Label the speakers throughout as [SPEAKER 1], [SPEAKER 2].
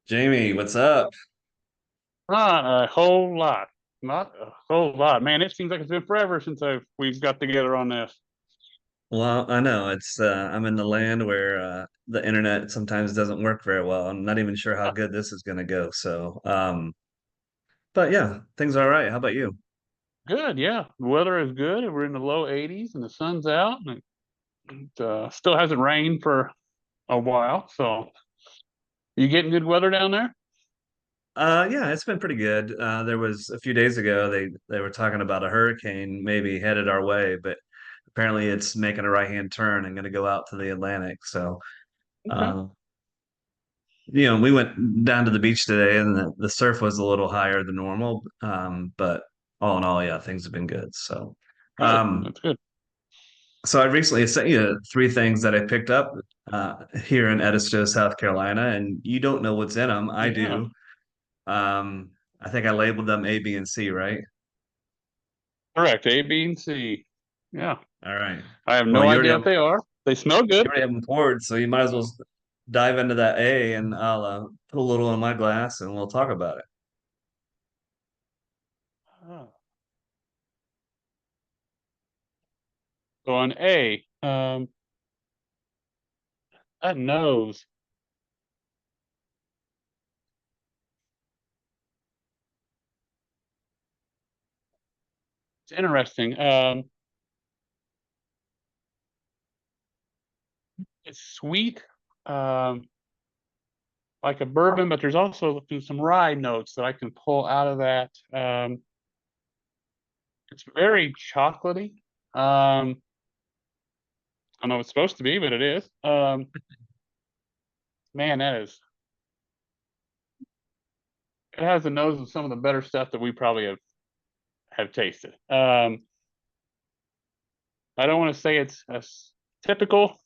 [SPEAKER 1] Jamie, what's up?
[SPEAKER 2] Not a whole lot. Not a whole lot. Man, it seems like it's been forever since we've got together on this.
[SPEAKER 1] Well, I know I'm in the land where the internet sometimes doesn't work very well. I'm not even sure how good this is going to go. But yeah, things are all right. How about you?
[SPEAKER 2] Good, yeah. The weather is good. We're in the low 80s and the sun's out and it still hasn't rained for a while. So, you getting good weather down there?
[SPEAKER 1] Yeah, it's been pretty good. There was a few days ago they were talking about a hurricane maybe headed our way, but apparently it's making a right-hand turn and going to go out to the Atlantic.
[SPEAKER 2] Okay.
[SPEAKER 1] Uh, we went down to the beach today, and the surf was a little higher than normal. But all in all, yeah, things have been good.
[SPEAKER 2] Good.
[SPEAKER 1] Um,
[SPEAKER 2] That's good.
[SPEAKER 1] so I recently sent you three things that I picked up here in Edisto, South Carolina, and you don't know what's in them. I
[SPEAKER 2] Yeah.
[SPEAKER 1] do. Um, I think I labeled them A, B, and C, right?
[SPEAKER 2] Correct. A, B, and C. Yeah.
[SPEAKER 1] All right.
[SPEAKER 2] I have
[SPEAKER 1] Well,
[SPEAKER 2] no idea what they are. They smell
[SPEAKER 1] you
[SPEAKER 2] good.
[SPEAKER 1] already have them poured, so you might as well
[SPEAKER 2] So,
[SPEAKER 1] dive into that A, and I'll put a little in my glass, and we'll talk about it.
[SPEAKER 2] uh, so on A, that nose. It's interesting. It's sweet. Um, like a bourbon, but there's also some rye notes that I can pull out of that. It's very chocolatey. I don't know what it's supposed to be, but it is. Man, that is. It has the nose of some of the better stuff that we probably have tasted. I don't want to say it's a typical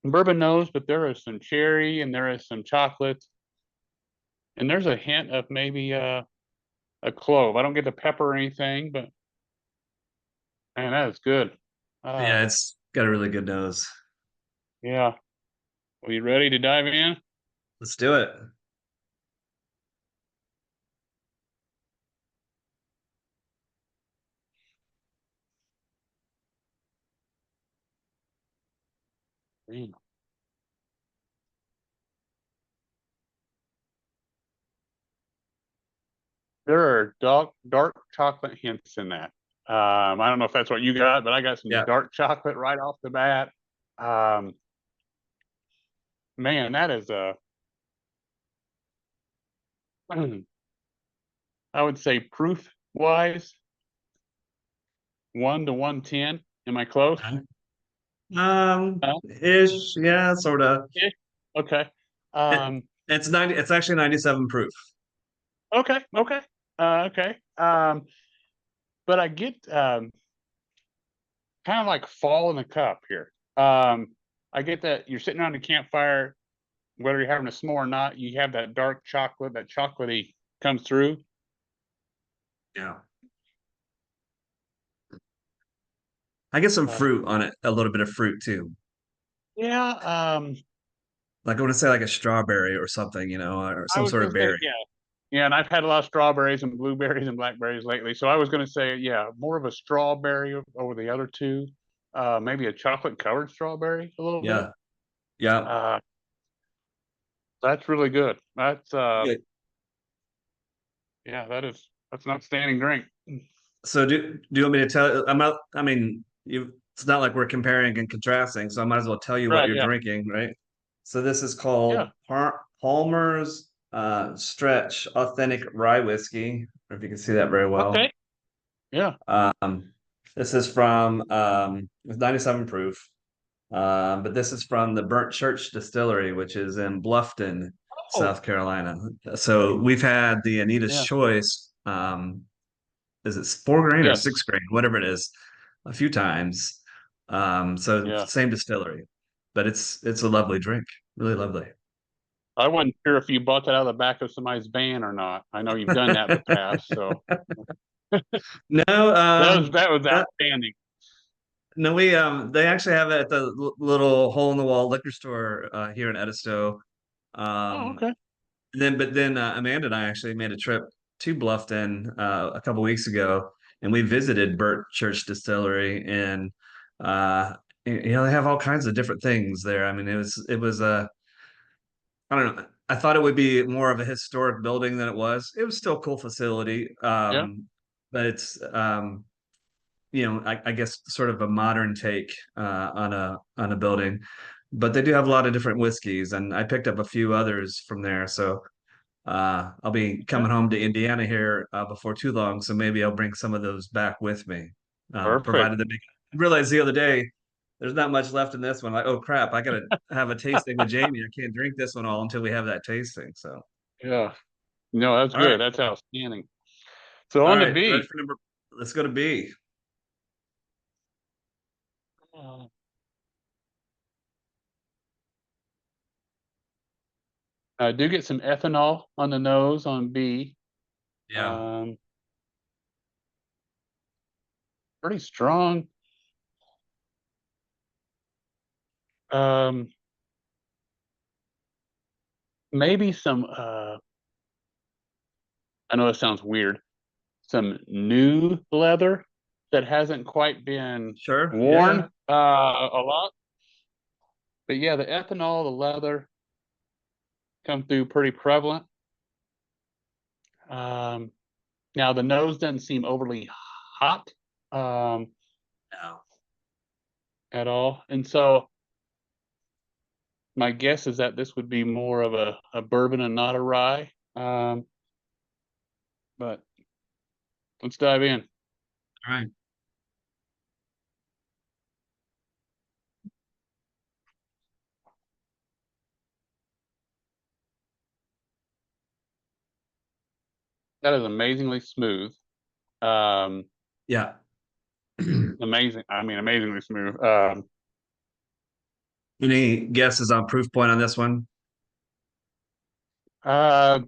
[SPEAKER 2] bourbon nose, but there is some cherry and there is some chocolate, and there's a hint of maybe a clove. I don't get the pepper or anything, but man, that is good. Uh,
[SPEAKER 1] Yeah, it's got a really good nose.
[SPEAKER 2] yeah. Are you ready to dive in?
[SPEAKER 1] Let's do it.
[SPEAKER 2] Mm. There are dark chocolate hints in that. I don't know if that's what you got, but I got some
[SPEAKER 1] Yeah.
[SPEAKER 2] dark chocolate right off the bat. Um, Man, that is I would say proof wise, 1 to 110. Am I close? Uh,
[SPEAKER 1] Ish, yeah, sort of.
[SPEAKER 2] yeah. Okay.
[SPEAKER 1] It,
[SPEAKER 2] Um,
[SPEAKER 1] it's 90, it's actually 97 proof.
[SPEAKER 2] okay. Okay. Okay. But I get kind of like fall in the cup here. I get that you're sitting around the campfire, whether you're having a s'more or not, you have that dark chocolate, that chocolatey comes through.
[SPEAKER 1] Yeah. I get some
[SPEAKER 2] Uh,
[SPEAKER 1] fruit on it, a little bit of fruit too.
[SPEAKER 2] yeah,
[SPEAKER 1] Like I want to say like a strawberry or something, or
[SPEAKER 2] I
[SPEAKER 1] some
[SPEAKER 2] was
[SPEAKER 1] sort
[SPEAKER 2] gonna
[SPEAKER 1] of
[SPEAKER 2] say
[SPEAKER 1] berry.
[SPEAKER 2] yeah, yeah, and I've had a lot of strawberries and blueberries and blackberries lately, so I was gonna say yeah, more of a strawberry over the other two, maybe a chocolate covered strawberry a little bit.
[SPEAKER 1] Yeah. Yeah.
[SPEAKER 2] Uh, that's really good. That's
[SPEAKER 1] Yeah.
[SPEAKER 2] yeah, that's an outstanding drink.
[SPEAKER 1] So do you want me to tell I'm not I mean you it's not like we're comparing and contrasting, so I might as well tell you what
[SPEAKER 2] Right?
[SPEAKER 1] you're
[SPEAKER 2] Yeah,
[SPEAKER 1] drinking, right? So this is
[SPEAKER 2] yeah.
[SPEAKER 1] called Palmer's Stretch Authentic Rye Whiskey. Or if you can see that very well.
[SPEAKER 2] Okay. Yeah.
[SPEAKER 1] Um, this is from it's 97 proof. But this is from the Burnt Church Distillery, which is in Bluffton,
[SPEAKER 2] Oh,
[SPEAKER 1] South Carolina. So we've had the Anita's
[SPEAKER 2] yeah.
[SPEAKER 1] Choice. Is it 4 grain or six
[SPEAKER 2] Yes.
[SPEAKER 1] grain, whatever it is, a few times. So
[SPEAKER 2] Yeah.
[SPEAKER 1] same distillery, but it's a lovely drink, really lovely.
[SPEAKER 2] I wasn't sure if you bought that out of the back of somebody's van or not. I know you've done that in the past, so
[SPEAKER 1] No,
[SPEAKER 2] that was
[SPEAKER 1] no,
[SPEAKER 2] outstanding.
[SPEAKER 1] no, we they actually have it at the little hole in the wall liquor store here in Edisto.
[SPEAKER 2] Oh,
[SPEAKER 1] Um,
[SPEAKER 2] okay.
[SPEAKER 1] But then Amanda and I actually made a trip to Bluffton a couple weeks ago, and we visited Burt Church Distillery, and they have all kinds of different things there. I mean, it was I don't know. I thought it would be more of a historic building than it was. It was still a cool facility,
[SPEAKER 2] Yeah,
[SPEAKER 1] but it's I guess sort of a modern take on a building. But they do have a lot of different whiskeys, and I picked up a few others from there. So I'll be
[SPEAKER 2] okay,
[SPEAKER 1] coming home to Indiana here before too long, so maybe I'll bring some of those back with me,
[SPEAKER 2] perfect.
[SPEAKER 1] provided they make. I realized the other day there's not much left in this one. Like, oh crap, I gotta have a tasting with Jamie. I can't drink this one all until we have that tasting. So,
[SPEAKER 2] Yeah, no, that's
[SPEAKER 1] all right,
[SPEAKER 2] good. That's outstanding. So
[SPEAKER 1] all
[SPEAKER 2] on to
[SPEAKER 1] right, ready
[SPEAKER 2] B.
[SPEAKER 1] for number. Let's go to B.
[SPEAKER 2] Uh, I do get some ethanol on the nose on B.
[SPEAKER 1] Yeah,
[SPEAKER 2] Um, Pretty strong. Um, Maybe some. I know it sounds weird. Some new leather that hasn't quite been
[SPEAKER 1] sure,
[SPEAKER 2] worn
[SPEAKER 1] yeah,
[SPEAKER 2] a lot. But yeah, the ethanol, the leather come through pretty prevalent. Um, Now the nose doesn't seem overly hot um,
[SPEAKER 1] no,
[SPEAKER 2] at all, and so my guess is that this would be more of a bourbon and not a rye. But let's dive in.
[SPEAKER 1] all right,
[SPEAKER 2] That is amazingly smooth. Um,
[SPEAKER 1] yeah.
[SPEAKER 2] Amazing. I mean, amazingly smooth.
[SPEAKER 1] Any guesses on proof point on this one?
[SPEAKER 2] Uh,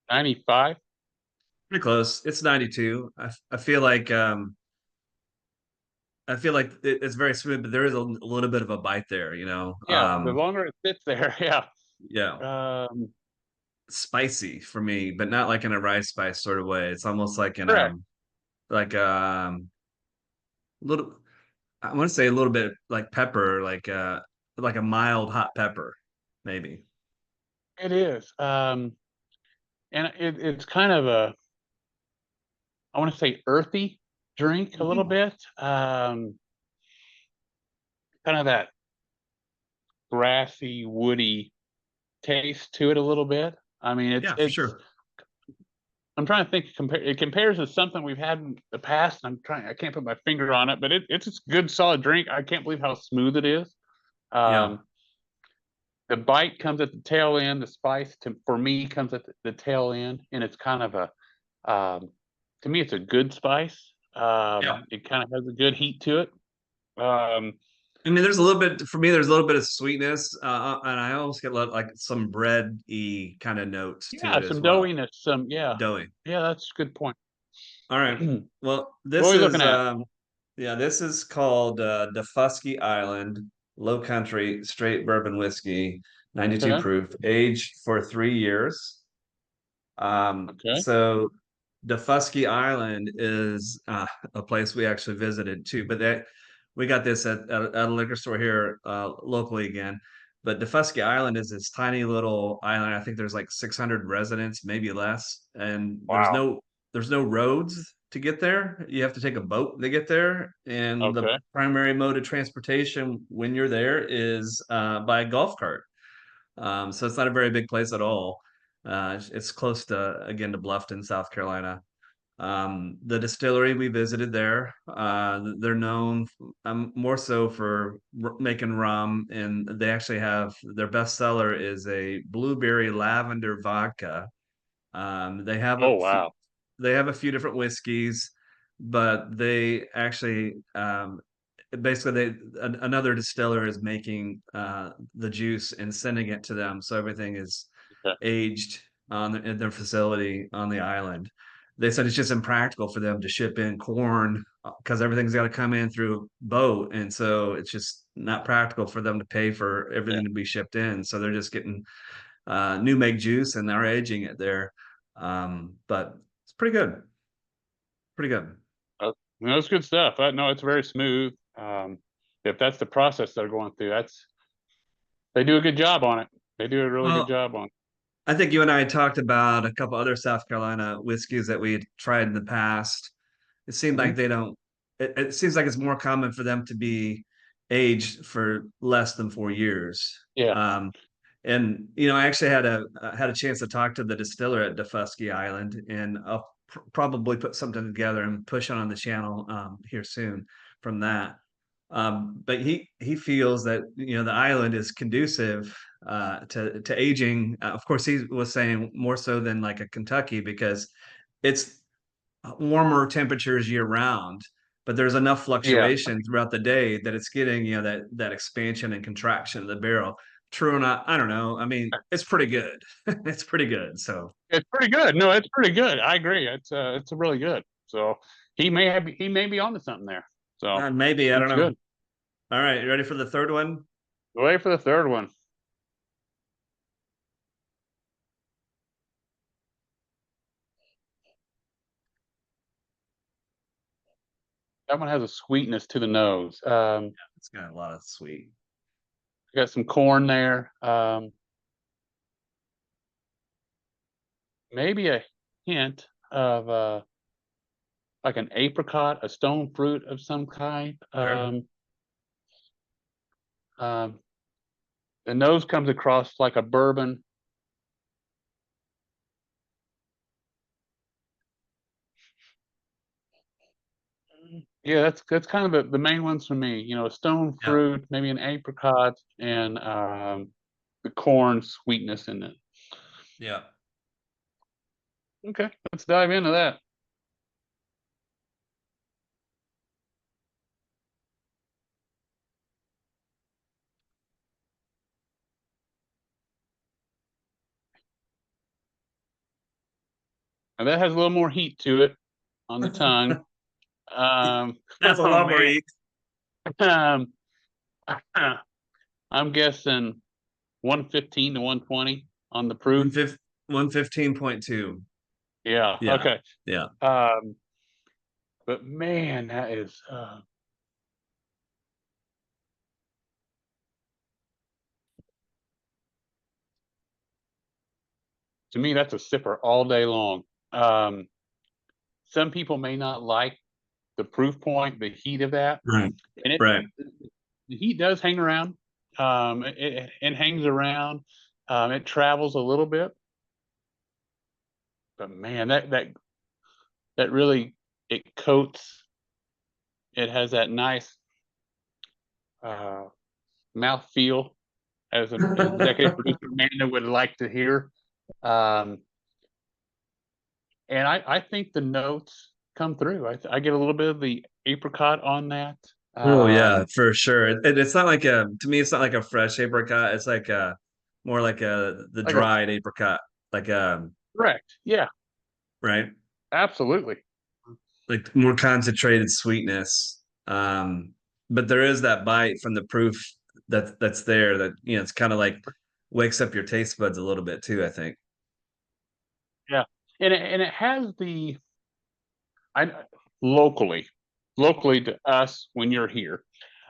[SPEAKER 2] 95.
[SPEAKER 1] Pretty close. It's 92. I feel like it's very smooth, but there is a little bit of a bite there, you know.
[SPEAKER 2] Yeah, the longer it sits there, yeah.
[SPEAKER 1] Yeah,
[SPEAKER 2] Um,
[SPEAKER 1] spicy for me, but not like in a rice spice sort of way. It's almost like in
[SPEAKER 2] Correct.
[SPEAKER 1] like little I want to say a little bit like pepper, like a mild hot pepper, maybe.
[SPEAKER 2] It is. And it's kind of a, I want to say earthy drink a little
[SPEAKER 1] Mhm.
[SPEAKER 2] bit. Kind of that grassy, woody taste to it a little bit. I mean,
[SPEAKER 1] Yeah, for
[SPEAKER 2] it's
[SPEAKER 1] sure.
[SPEAKER 2] I'm trying to think it compares to something we've had in the past. I can't put my finger on it, but it's a good solid drink. I can't believe how smooth it is.
[SPEAKER 1] Yeah.
[SPEAKER 2] Um, the bite comes at the tail end. The spice for me comes at the tail end, and it's kind of to me, it's a good spice.
[SPEAKER 1] Yeah.
[SPEAKER 2] It kind of has a good heat to it. Um,
[SPEAKER 1] I mean, there's a little bit for me. There's a little bit of sweetness, and I almost get like some bread-y kind of notes to
[SPEAKER 2] yeah,
[SPEAKER 1] it as
[SPEAKER 2] some
[SPEAKER 1] well.
[SPEAKER 2] doughiness,
[SPEAKER 1] Doughy.
[SPEAKER 2] yeah, that's a good point.
[SPEAKER 1] All right.
[SPEAKER 2] What
[SPEAKER 1] Well,
[SPEAKER 2] are
[SPEAKER 1] this
[SPEAKER 2] we looking
[SPEAKER 1] is
[SPEAKER 2] at?
[SPEAKER 1] yeah, this is called Defusky Island Low Country Straight Bourbon Whiskey, 92
[SPEAKER 2] Okay,
[SPEAKER 1] proof, aged for 3 years.
[SPEAKER 2] okay.
[SPEAKER 1] So Defusky Island is a place we actually visited too, but that we got this at a liquor store here locally again. But Defusky Island is this tiny little island. I think there's like 600 residents, maybe less, and
[SPEAKER 2] Wow.
[SPEAKER 1] there's no roads to get there. You have to take a boat to get there, and the
[SPEAKER 2] Okay.
[SPEAKER 1] primary mode of transportation when you're there is by golf cart. So it's not a very big place at all. It's close to again to Bluffton, South Carolina. The distillery we visited there, they're known more so for making rum, and they actually have their best seller is a blueberry lavender vodka. They have
[SPEAKER 2] Oh wow.
[SPEAKER 1] they have a few different whiskeys, but they actually basically another distiller is making the juice and sending it to them, so everything is
[SPEAKER 2] Okay.
[SPEAKER 1] aged in their facility on the island. they said it's just impractical for them to ship in corn because everything's got to come in through boat, and so it's just not practical for them to pay for
[SPEAKER 2] Yeah.
[SPEAKER 1] everything to be shipped in. So they're just getting new make juice and they're aging it there. But it's pretty good, pretty good.
[SPEAKER 2] No, it's good stuff. No, it's very smooth. If that's the process they're going through, they do a good job on it. They do a really good
[SPEAKER 1] Well,
[SPEAKER 2] job on it.
[SPEAKER 1] I think you and I had talked about a couple other South Carolina whiskeys that we had tried in the past. It seemed like
[SPEAKER 2] Mhm.
[SPEAKER 1] they don't. It seems like it's more common for them to be aged for less than 4 years.
[SPEAKER 2] Yeah,
[SPEAKER 1] Um, and I actually had a chance to talk to the distiller at Defusky Island, and I'll probably put something together and push it on the channel here soon from that. But he feels that the island is conducive to aging. Of course, he was saying more so than like a Kentucky because it's warmer temperatures year round, but there's enough
[SPEAKER 2] yeah.
[SPEAKER 1] fluctuation throughout the day that it's getting that expansion and contraction of the barrel. True or not, I don't know. I mean, it's pretty good. It's pretty good. So
[SPEAKER 2] It's pretty good. No, it's pretty good. I agree. It's really good. So he may be onto something there. So
[SPEAKER 1] maybe I don't
[SPEAKER 2] it's
[SPEAKER 1] know.
[SPEAKER 2] good.
[SPEAKER 1] All right, you ready for the third one?
[SPEAKER 2] Wait for the third one. That one has a sweetness to the nose.
[SPEAKER 1] It's got a lot of sweet.
[SPEAKER 2] Got some corn there. Maybe a hint of like an apricot, a stone fruit of some kind.
[SPEAKER 1] Sure.
[SPEAKER 2] Um, the nose comes across like a bourbon. Yeah, that's kind of the main ones for me. You know, a stone
[SPEAKER 1] Yeah.
[SPEAKER 2] fruit, maybe an apricot, and the corn sweetness in it.
[SPEAKER 1] Yeah.
[SPEAKER 2] Okay, let's dive into that. And that has a little more heat to it on the tongue.
[SPEAKER 1] That's a
[SPEAKER 2] Oh
[SPEAKER 1] lot more
[SPEAKER 2] man,
[SPEAKER 1] eat.
[SPEAKER 2] um, I'm guessing 115 to 120 on the proof.
[SPEAKER 1] 115.2.
[SPEAKER 2] Yeah.
[SPEAKER 1] Yeah.
[SPEAKER 2] Okay.
[SPEAKER 1] Yeah.
[SPEAKER 2] Um, but man, that is to me that's a sipper all day long. Um, some people may not like the proof point, the heat of that,
[SPEAKER 1] Right.
[SPEAKER 2] and
[SPEAKER 1] Right.
[SPEAKER 2] the heat does hang around. It hangs around. It travels a little bit, but man, that really it coats. It has that nice uh, mouth feel as an executive producer Amanda would like to hear. Um, and I think the notes come through. I get a little bit of the apricot on that.
[SPEAKER 1] Oh yeah,
[SPEAKER 2] Um,
[SPEAKER 1] for sure. It's not like a to me. It's not like a fresh apricot. It's like a more like a the
[SPEAKER 2] like a
[SPEAKER 1] dried apricot, like
[SPEAKER 2] correct, yeah,
[SPEAKER 1] right,
[SPEAKER 2] absolutely,
[SPEAKER 1] like more concentrated sweetness. But there is that bite from the proof that's there. That it's kind of like wakes up your taste buds a little bit too. I think.
[SPEAKER 2] yeah, and it has the I locally, locally to us when you're here.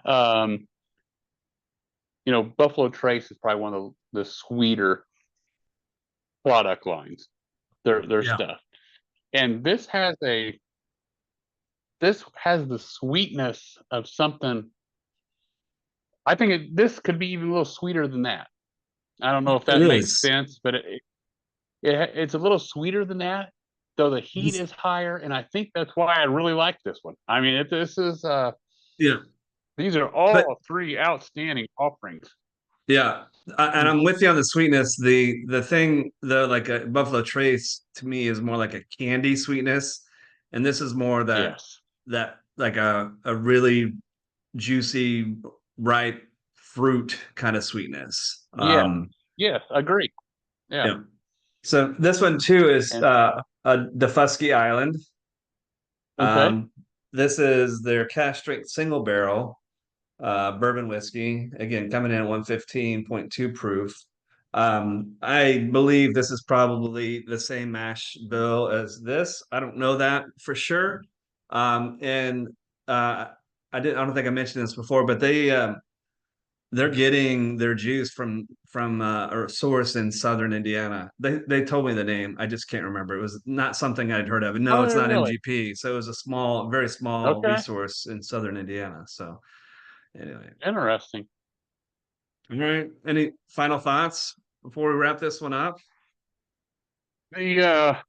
[SPEAKER 2] Um, you know, Buffalo Trace is probably one of the sweeter product lines. Their
[SPEAKER 1] Yeah.
[SPEAKER 2] stuff, and this has the sweetness of something. I think this could be even a little sweeter than that. I don't know if
[SPEAKER 1] It
[SPEAKER 2] that makes
[SPEAKER 1] is.
[SPEAKER 2] sense, but it's a little sweeter than that, though the heat is higher, and I think that's why I really like this one. I mean, this is
[SPEAKER 1] Yeah.
[SPEAKER 2] these are
[SPEAKER 1] But
[SPEAKER 2] all three outstanding offerings.
[SPEAKER 1] yeah, and I'm with you on the sweetness. The thing, the like a Buffalo Trace to me is more like a candy sweetness, and this is more
[SPEAKER 2] Yes.
[SPEAKER 1] that like a really juicy, ripe fruit kind of sweetness.
[SPEAKER 2] Yeah. Yes. Agree. Yeah.
[SPEAKER 1] Yeah. So this one too is
[SPEAKER 2] And
[SPEAKER 1] a Defusky Island.
[SPEAKER 2] okay,
[SPEAKER 1] Um, this is their cash strength single barrel bourbon whiskey. Again, coming in at 115.2 proof. I believe this is probably the same mash bill as this. I don't know that for sure. And uh, I don't think I mentioned this before, but they're getting their juice from a source in southern Indiana. They told me the name. I just can't remember. It was not something I'd heard of. No,
[SPEAKER 2] oh,
[SPEAKER 1] it's not
[SPEAKER 2] really?
[SPEAKER 1] MGP. So it was a small, very small
[SPEAKER 2] Okay,
[SPEAKER 1] resource in southern Indiana. So anyway.
[SPEAKER 2] interesting.
[SPEAKER 1] All right. Any final thoughts before we wrap this one up?
[SPEAKER 2] The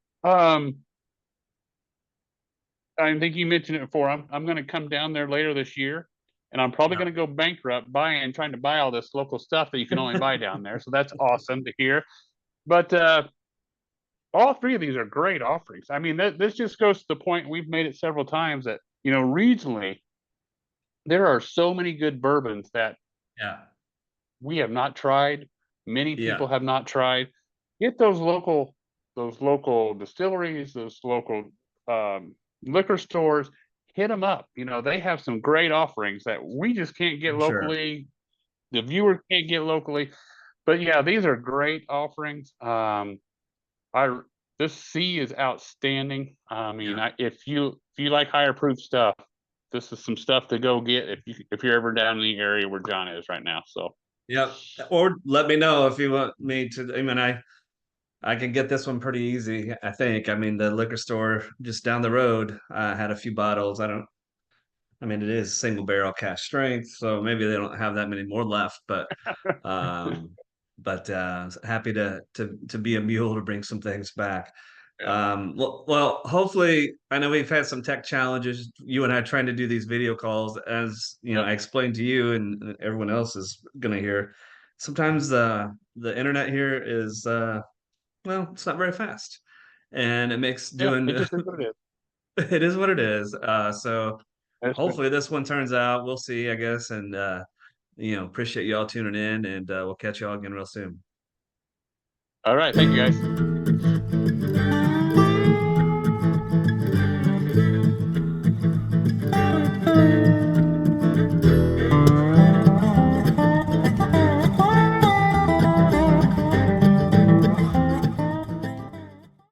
[SPEAKER 2] I think you mentioned it before. I'm going to come down there later this year, and I'm probably
[SPEAKER 1] Yeah.
[SPEAKER 2] going to go bankrupt buying trying to buy all this local stuff that you can only buy down there. So that's awesome to hear. But all three of these are great offerings. I mean, this just goes to the point we've made it several times that regionally there are so many good bourbons that
[SPEAKER 1] Yeah.
[SPEAKER 2] we have not tried. Many
[SPEAKER 1] Yeah.
[SPEAKER 2] people have not tried. Get those local distilleries, those local um, liquor stores. Hit them up. They have some great offerings that we just can't get
[SPEAKER 1] For sure.
[SPEAKER 2] locally. The viewer can't get locally. But yeah, these are great offerings. I This C is outstanding. I mean,
[SPEAKER 1] Yeah.
[SPEAKER 2] if you like higher proof stuff, this is some stuff to go get if you're ever down in the area where John is right now. So
[SPEAKER 1] Yep. Or let me know if you want me to. I mean, I can get this one pretty easy, I think. I mean, the liquor store just down the road had a few bottles. I mean, it is single barrel cash strength, so maybe they don't have that many more left, um, but happy to be a mule to bring some things back.
[SPEAKER 2] yeah,
[SPEAKER 1] Hopefully, I know we've had some tech challenges. You and I trying to do these video calls, as you know,
[SPEAKER 2] yep,
[SPEAKER 1] I explained to you, and everyone else is going to hear. Sometimes the internet here is well, it's not very fast, and it makes
[SPEAKER 2] yeah.
[SPEAKER 1] doing
[SPEAKER 2] It just is what it is.
[SPEAKER 1] it is what it is. So
[SPEAKER 2] That's good.
[SPEAKER 1] hopefully this one turns out. We'll see, I guess, and appreciate y'all tuning in, and we'll catch y'all again real soon.
[SPEAKER 2] All right, thank you guys.